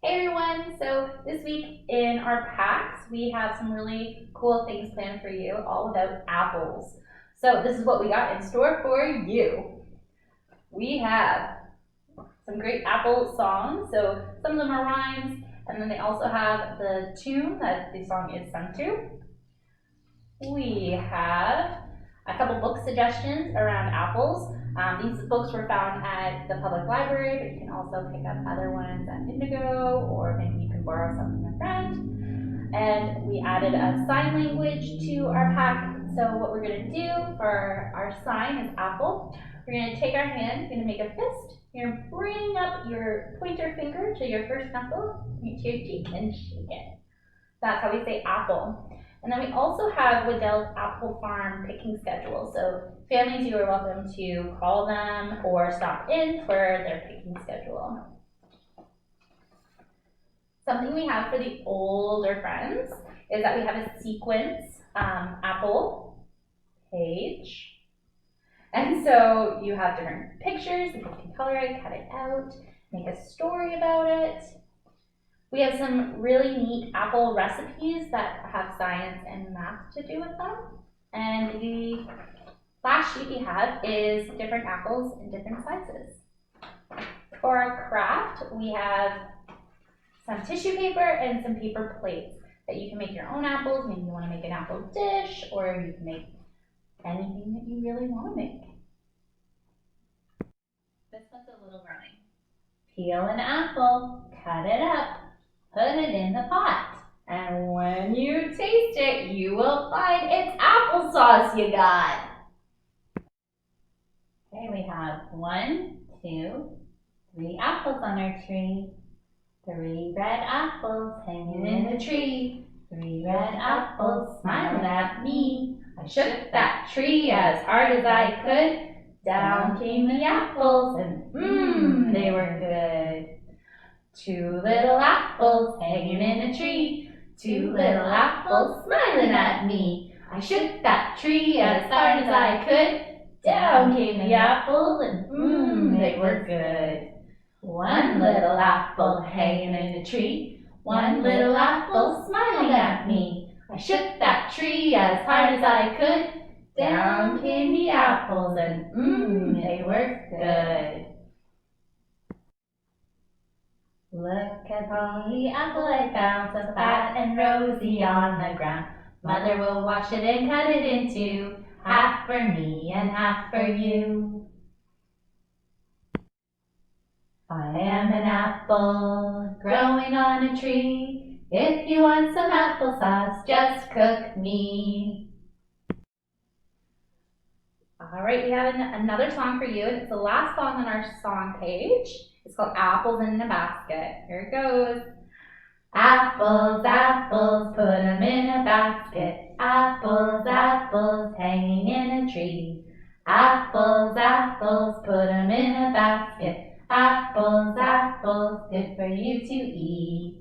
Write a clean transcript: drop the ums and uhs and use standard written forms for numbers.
Hey everyone! So this week in our packs, we have some really cool things planned for you, all about apples. So this is what we got in store for you. We have some great apple songs. So some of them are rhymes, and then they also have the tune that the song is sung to. We have a couple book suggestions around apples. These books were found at the public library, but you can also pick up other ones at Indigo, or maybe you can borrow some from a friend. And we added a sign language to our pack. So what we're going to do for our sign is apple. We're going to take our hand, we're going to make a fist. You're going to bring up your pointer finger to your first knuckle, to your cheek, and shake it. That's how we say apple. And then we also have Waddell's Apple Farm picking schedule. So families, you are welcome to call them or stop in for their picking schedule. Something we have for the older friends is that we have a sequence apple page. And so you have different pictures, you can color it, cut it out, make a story about it. We have some really neat apple recipes that have science and math to do with them. And the last sheet we have is different apples in different sizes. For our craft, we have some tissue paper and some paper plates that you can make your own apples. Maybe you want to make an apple dish, or you can make anything that you really want to make. This one's a little running. Peel an apple, cut it up, put it in the pot. And when you taste it, you will find it's applesauce you got. Okay, we have 1, 2, 3 apples on our tree. 3 red apples hanging in the tree. 3 red apples smiling at me. I shook that tree as hard as I could. Down came the apples and they were good. 2 little apples hanging in a tree. 2 little apples smiling at me. I shook that tree as hard as I could. Down came the apples and they were good. 1 little apple hanging in a tree. 1 little apple smiling at me. I shook that tree as hard as I could. Down came the apples and they were good. Look at all the apple I found, so fat and rosy on the ground. Mother will wash it and cut it into half for me and half for you. I am an apple growing on a tree. If you want some applesauce, just cook me. All right, we have another song for you, and it's the last song on our song page. It's called Apples in a Basket. Here it goes. Apples, apples, put 'em in a basket. Apples, apples, hanging in a tree. Apples, apples, put 'em in a basket. Apples, apples, good for you to eat.